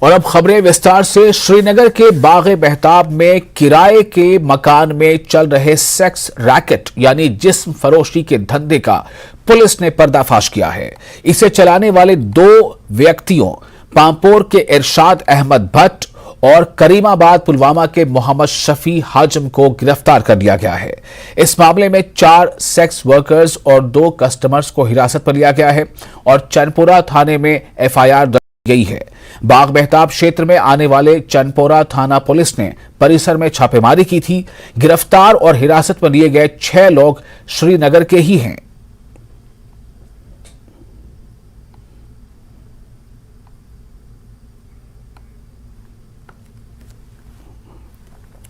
और अब खबरें विस्तार से। श्रीनगर के बाग-ए-मेहताब में किराए के मकान में चल रहे सेक्स रैकेट यानी जिस्म फरोशी के धंधे का पुलिस ने पर्दाफाश किया है। इसे चलाने वाले दो व्यक्तियों पांपोर के इरशाद अहमद भट्ट और करीमाबाद पुलवामा के मोहम्मद शफी हाजम को गिरफ्तार कर लिया गया है। इस मामले में 4 सेक्स वर्कर्स और 2 कस्टमर्स को हिरासत पर लिया गया है और चनपुरा थाने में एफआईआर दर्ज गई है। बाग-मेहताब क्षेत्र में आने वाले चनपोरा थाना पुलिस ने परिसर में छापेमारी की थी। गिरफ्तार और हिरासत में लिए गए 6 लोग श्रीनगर के ही हैं।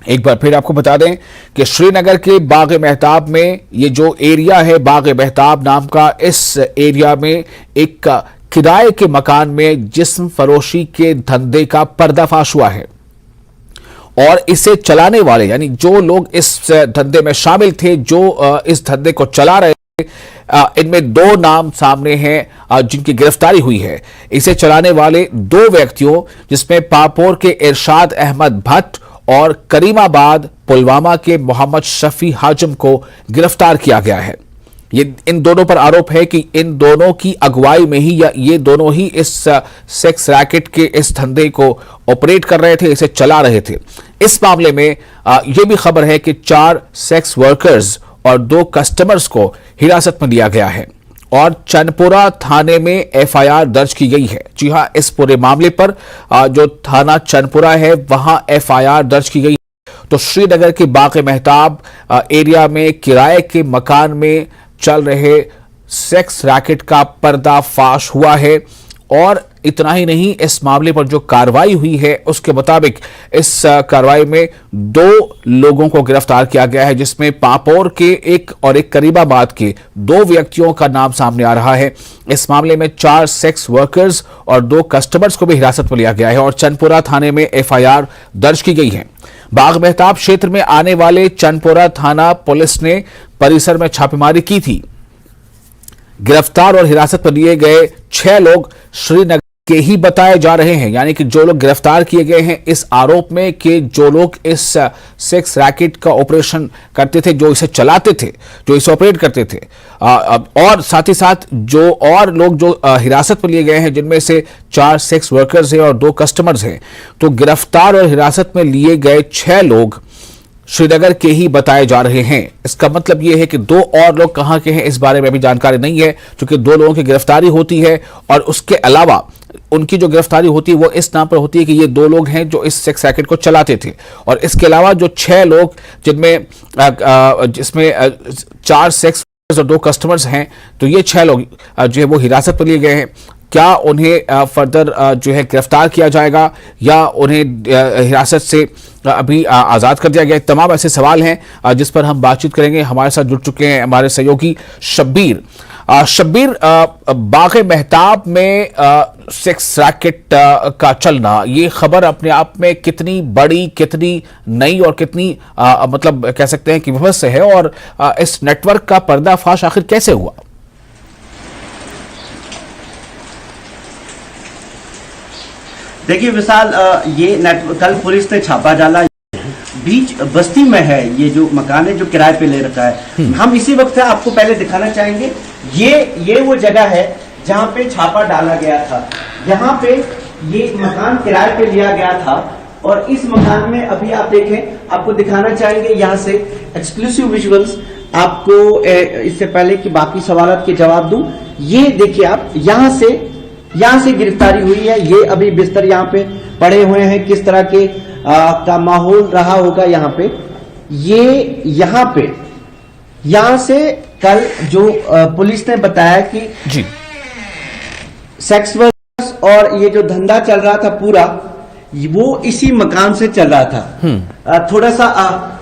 एक बार फिर आपको बता दें कि श्रीनगर के बाग-ए-मेहताब में ये जो एरिया है बाग-ए-मेहताब नाम का, इस एरिया में एक किराए के मकान में जिस्म फरोशी के धंधे का पर्दाफाश हुआ है और इसे चलाने वाले यानी जो लोग इस धंधे में शामिल थे, जो इस धंधे को चला रहे थे, इनमें 2 नाम सामने हैं जिनकी गिरफ्तारी हुई है। इसे चलाने वाले 2 व्यक्तियों जिसमें पांपोर के इरशाद अहमद भट्ट और करीमाबाद पुलवामा के मोहम्मद शफी हाजम को गिरफ्तार किया गया है। ये इन दोनों पर आरोप है कि इन दोनों की अगुवाई में ही या ये दोनों ही इस सेक्स रैकेट के इस धंधे को ऑपरेट कर रहे थे, इसे चला रहे थे। इस मामले में यह भी खबर है कि 4 सेक्स वर्कर्स और 2 कस्टमर्स को हिरासत में लिया गया है और चनपुरा थाने में एफआईआर दर्ज की गई है। जी हां, इस पूरे मामले पर जो थाना चनपुरा है वहां एफआईआर दर्ज की गई है। तो श्रीनगर के बाग-ए-मेहताब एरिया में किराए के मकान में चल रहे सेक्स रैकेट का पर्दाफाश हुआ है और इतना ही नहीं, इस मामले पर जो कार्रवाई हुई है उसके मुताबिक इस कार्रवाई में 2 लोगों को गिरफ्तार किया गया है, जिसमें पांपोर के एक और एक करीमाबाद के 2 व्यक्तियों का नाम सामने आ रहा है। इस मामले में 4 सेक्स वर्कर्स और 2 कस्टमर्स को भी हिरासत में लिया गया है और चनपुरा थाने में एफआईआर दर्ज की गई है। बाग-मेहताब क्षेत्र में आने वाले चनपुरा थाना पुलिस ने परिसर में छापेमारी की थी। गिरफ्तार और हिरासत पर लिए गए 6 लोग श्रीनगर के ही बताए जा रहे हैं, यानी कि जो लोग गिरफ्तार किए गए हैं इस आरोप में कि जो लोग इस सेक्स रैकेट का ऑपरेशन करते थे, जो इसे चलाते थे, जो इसे ऑपरेट करते थे, और साथ ही साथ जो और लोग जो हिरासत पर लिए गए हैं, जिनमें से 4 सेक्स वर्कर्स हैं और 2 कस्टमर्स हैं। तो गिरफ्तार और हिरासत में लिए गए 6 लोग श्रीनगर के ही बताए जा रहे हैं। इसका मतलब यह है कि 2 और लोग कहां के हैं इस बारे में अभी जानकारी नहीं है, क्योंकि 2 लोगों की गिरफ्तारी होती है और उसके अलावा उनकी जो गिरफ्तारी होती है वो इस नाम पर होती है कि ये 2 लोग हैं जो इस सेक्स रैकेट को चलाते थे। और इसके अलावा जो 6 लोग जिसमें 4 सेक्स और 2 कस्टमर्स हैं, तो ये 6 लोग जो है वो हिरासत पर लिए गए हैं। क्या उन्हें फर्दर जो है गिरफ्तार किया जाएगा या उन्हें हिरासत से अभी आज़ाद कर दिया गया? तमाम ऐसे सवाल हैं जिस पर हम बातचीत करेंगे। हमारे साथ जुड़ चुके हैं हमारे सहयोगी शब्बीर। शब्बीर, बाग-ए-मेहताब में सेक्स रैकेट का चलना, ये खबर अपने आप में कितनी बड़ी, कितनी नई और कितनी मतलब कह सकते हैं कि विभत्स है, और इस नेटवर्क का पर्दाफाश आखिर कैसे हुआ? देखिए विशाल, ये कल पुलिस ने छापा डाला, बीच बस्ती में है ये जो मकान है जो किराए पे ले रखा है। हम इसी वक्त आपको पहले दिखाना चाहेंगे, ये वो जगह है जहाँ पे छापा डाला गया था। यहाँ पे ये मकान किराए पे लिया गया था और इस मकान में अभी आप देखें, आपको दिखाना चाहेंगे यहाँ से एक्सक्लूसिव विजुअल्स आपको। इससे पहले कि बाकी सवालों के जवाब दूं, ये देखिए आप, यहाँ से गिरफ्तारी हुई है। ये अभी बिस्तर यहाँ पे पड़े हुए हैं, किस तरह के का माहौल रहा होगा यहाँ पे। ये यहाँ से कल जो पुलिस ने बताया कि जी सेक्स वर्कर्स और ये जो धंधा चल रहा था पूरा, वो इसी मकान से चल रहा था। थोड़ा सा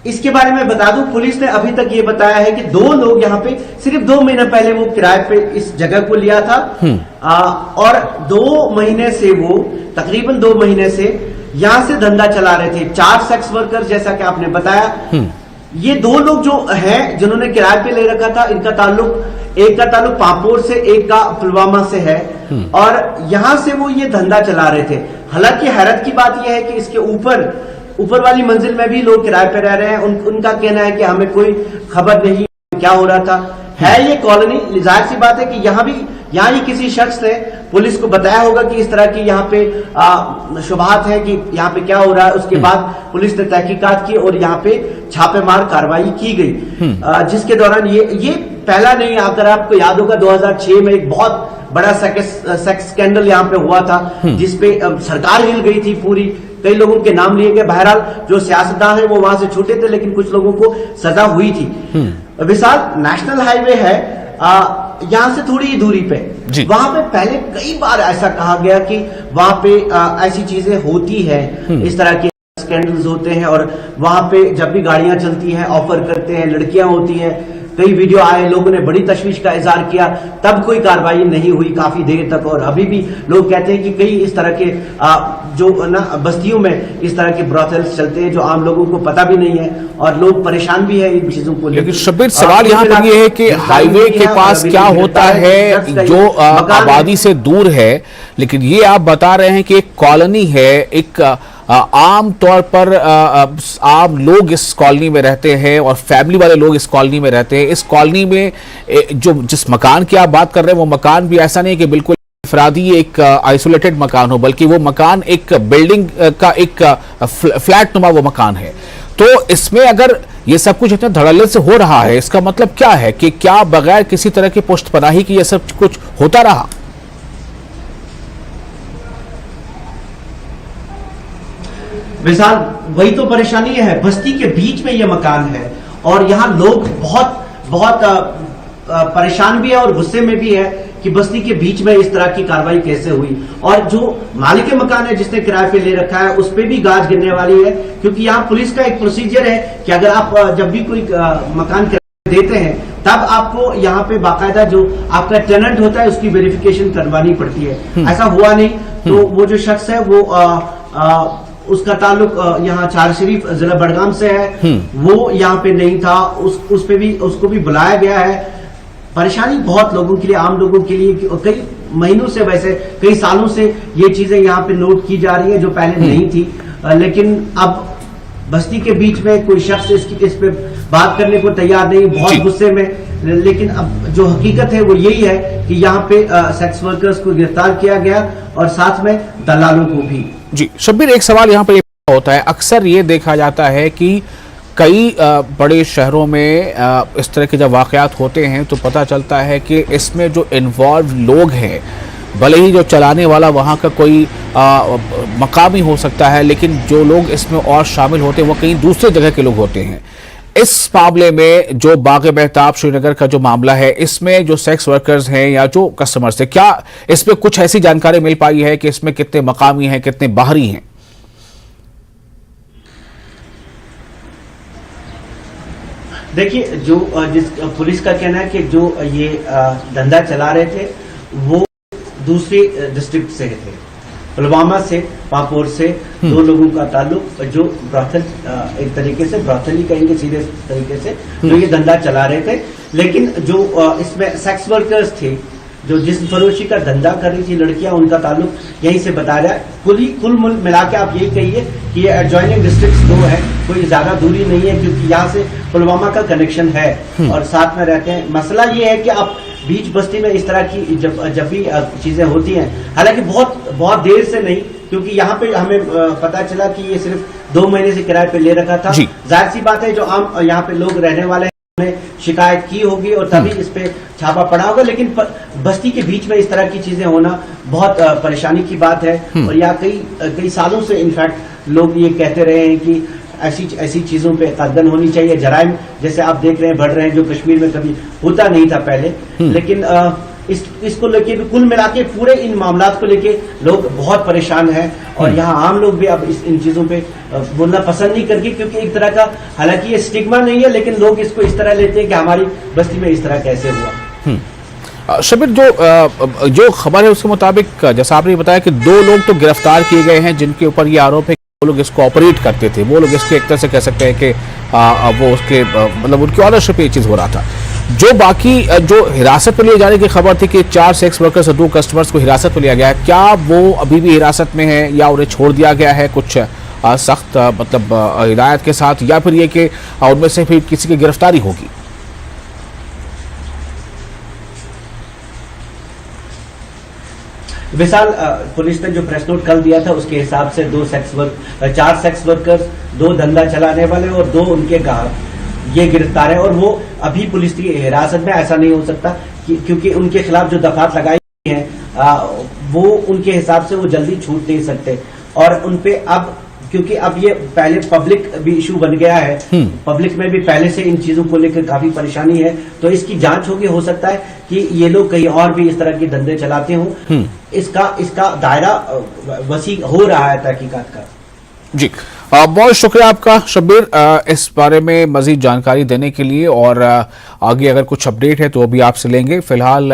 इसके बारे में बता दूं, पुलिस ने अभी तक ये बताया है कि 2 लोग यहाँ पे सिर्फ 2 महीने पहले वो किराए पे इस जगह को लिया था और 2 महीने से वो तकरीबन 2 महीने से यहाँ से धंधा चला रहे थे। 4 सेक्स वर्कर, जैसा कि आपने बताया। ये 2 लोग जो हैं जिन्होंने किराए पे ले रखा था, इनका ताल्लुक एक का ताल्लुक पापोर से, एक का पुलवामा से है, और यहां से वो ये धंधा चला रहे थे। हालांकि हैरत की बात यह है कि इसके ऊपर वाली मंजिल में भी लोग किराए पे रह रहे हैं। उनका कहना है कि हमें कोई खबर नहीं क्या हो रहा था। है ये कॉलोनी, जाहिर सी बात है कि यहाँ ये किसी शख्स ने पुलिस को बताया होगा कि इस तरह की यहाँ पे शुबहात है कि यहाँ पे क्या हो रहा है। उसके बाद पुलिस ने तहकीकात की और यहाँ पे छापेमार कार्रवाई की गई, जिसके दौरान ये पहला नहीं, अगर आपको याद होगा 2006 में एक बहुत बड़ा सेक्स स्कैंडल यहाँ पे हुआ था, जिसपे सरकार हिल गई थी पूरी, कई लोगों के नाम लिए गए। बहरहाल जो सियासतदान है वो वहां से छूटे थे, लेकिन कुछ लोगों को सजा हुई थी। विशाल, नेशनल हाईवे है यहाँ से थोड़ी ही दूरी पे, वहां पे पहले कई बार ऐसा कहा गया कि वहां पे ऐसी चीजें होती है, इस तरह के स्कैंडल्स होते हैं, और वहां पे जब भी गाड़ियां चलती हैं ऑफर करते हैं, लड़कियां होती हैं। कई वीडियो आए, लोगों ने बड़ी तशवीश का इजहार किया, तब कोई कार्रवाई नहीं हुई काफी देर तक। और अभी भी लोग कहते हैं कि कई इस तरह के जो ना बस्तियों में इस तरह के ब्रॉथल्स चलते हैं जो आम लोगों को पता भी नहीं है, और लोग परेशान भी है इन चीजों को लेकर। लेकिन शब्बीर, सवाल यहाँ पर ये है कि हाईवे के पास क्या होता है जो आबादी से दूर है, लेकिन ये आप बता रहे हैं कि एक कॉलोनी है, एक आम तौर पर आम लोग इस कॉलोनी में रहते हैं और फैमिली वाले लोग इस कॉलोनी में रहते हैं। इस कॉलोनी में जिस मकान की आप बात कर रहे हैं, वो मकान भी ऐसा नहीं कि बिल्कुल अफरादी एक आइसोलेटेड मकान हो, बल्कि वो मकान एक बिल्डिंग का एक फ्लैट नुमा वो मकान है। तो इसमें अगर ये सब कुछ इतने धड़ल्ले से हो रहा है, इसका मतलब क्या है कि क्या बगैर किसी तरह की पुष्टपनाही की ये सब कुछ होता रहा? विशाल, वही तो परेशानी है। बस्ती के बीच में ये मकान है और यहाँ लोग बहुत परेशान भी है और गुस्से में भी है कि बस्ती के बीच में इस तरह की कार्रवाई कैसे हुई। और जो मालिक मकान है जिसने किराए पे ले रखा है, उस पर भी गाज गिरने वाली है, क्योंकि यहाँ पुलिस का एक प्रोसीजर है कि अगर आप जब भी कोई मकान किराए देते हैं, तब आपको यहाँ पे बाकायदा जो आपका टेनेंट होता है उसकी वेरिफिकेशन करवानी पड़ती है। ऐसा हुआ नहीं, तो वो जो शख्स है वो उसका ताल्लुक यहाँ चार शरीफ जिला बड़गाम से है, वो यहाँ पे नहीं था, उस पे भी उसको भी बुलाया गया है। परेशानी बहुत लोगों के लिए, आम लोगों के लिए, कई महीनों से, वैसे कई सालों से ये चीजें यहाँ पे नोट की जा रही है जो पहले नहीं थी। लेकिन अब बस्ती के बीच में कोई शख्स इस पे बात करने को तैयार नहीं, बहुत गुस्से में। लेकिन अब जो हकीकत है वो यही है कि यहाँ पे सेक्स वर्कर्स को गिरफ्तार किया गया और साथ में दलालों को भी। जी शब्बीर, एक सवाल यहाँ पे होता है, अक्सर ये देखा जाता है कि कई बड़े शहरों में इस तरह के जब वाकयात होते हैं तो पता चलता है कि इसमें जो इन्वॉल्व लोग हैं, भले ही जो चलाने वाला वहाँ का कोई मकामी हो सकता है, लेकिन जो लोग इसमें और शामिल होते हैं वो कहीं दूसरे जगह के लोग होते हैं। इस मामले में जो बाग मेहताब श्रीनगर का जो मामला है, इसमें जो सेक्स वर्कर्स हैं या जो कस्टमर्स हैं, क्या इसमें कुछ ऐसी जानकारी मिल पाई है कि इसमें कितने मकामी हैं, कितने बाहरी हैं? देखिए, जो पुलिस का कहना है कि जो ये धंधा चला रहे थे वो दूसरे डिस्ट्रिक्ट से थे, पुलवामा से, पापोर से। दो लोगों का ताल्लुक जो ब्रॉथल, एक तरीके से ब्रॉथल ही कहेंगे सीधे तरीके से, जो ये धंधा चला रहे थे। लेकिन जो इसमें सेक्स वर्कर्स थे, जो जिस्म फरोशी का धंधा कर रही थी लड़कियां, उनका ताल्लुक यहीं से बता रहा है। कुल मिला के आप यही कहिए कि ये एडजॉइनिंग डिस्ट्रिक्ट्स दो है, कोई ज्यादा दूरी नहीं है, क्योंकि यहाँ से पुलवामा का कनेक्शन है और साथ में रहते हैं। मसला ये है कि आप बीच बस्ती में इस तरह की जब भी चीजें होती हैं, हालांकि बहुत देर से नहीं, क्योंकि यहाँ पे हमें पता चला कि ये सिर्फ 2 महीने से किराए पे ले रखा था। जाहिर सी बात है, जो आम यहाँ पे लोग रहने वाले हैं शिकायत की होगी और तभी इस पे छापा पड़ा होगा। लेकिन बस्ती के बीच में इस तरह की चीजें होना बहुत परेशानी की बात है। और यहाँ कई सालों से इनफैक्ट लोग ये कहते रहे हैं कि ऐसी चीजों पे कदम होनी चाहिए। जराइम जैसे आप देख रहे हैं बढ़ रहे हैं, जो कश्मीर में कभी होता नहीं था पहले। लेकिन इसको लेके कुल मिला के पूरे इन मामलात को लेके लोग बहुत परेशान हैं और यहाँ आम लोग भी अब इन चीजों पे बोलना पसंद नहीं करके, क्योंकि एक तरह का, हालांकि ये स्टिग्मा नहीं है, लेकिन लोग इसको इस तरह लेते हैं कि हमारी बस्ती में इस तरह कैसे हुआ। शब्बीर, जो खबर है उसके मुताबिक, जैसा आपने बताया कि 2 लोग तो गिरफ्तार किए गए हैं जिनके ऊपर ये आरोप है कि वो लोग इसको ऑपरेट करते थे, वो लोग इसके एक तरह से कह सकते हैं कि वो उसके मतलब उनकी ऑनरशिप ये चीज हो रहा था। जो बाकी जो हिरासत में लिए जाने की खबर थी कि 4 सेक्स वर्कर्स और 2 कस्टमर्स को हिरासत में लिया गया है, क्या वो अभी भी हिरासत में है या उन्हें छोड़ दिया गया है कुछ सख्त मतलब हिदायत के साथ, या फिर ये कि उनमें से फिर किसी की गिरफ्तारी होगी? विशाल, पुलिस ने जो प्रेस नोट कल दिया था उसके हिसाब से 4 सेक्स वर्कर्स, 2 धंधा चलाने वाले और 2 उनके ग्राहक ये गिरफ्तार है और वो अभी पुलिस की हिरासत में। ऐसा नहीं हो सकता क्योंकि उनके खिलाफ जो दफात लगाई है वो उनके हिसाब से वो जल्दी छूट नहीं सकते और उनपे अब, क्योंकि अब ये पहले पब्लिक भी इशू बन गया है, पब्लिक में भी पहले से इन चीजों को लेकर काफी परेशानी है, तो इसकी जांच होगी। हो सकता है कि ये लोग कहीं और भी इस तरह के धंधे चलाते हों। इसका दायरा वसी हो रहा है तहकीकात का। जी, बहुत शुक्रिया आपका शब्बीर इस बारे में मजीद जानकारी देने के लिए, और आगे अगर कुछ अपडेट है तो अभी आपसे लेंगे। फिलहाल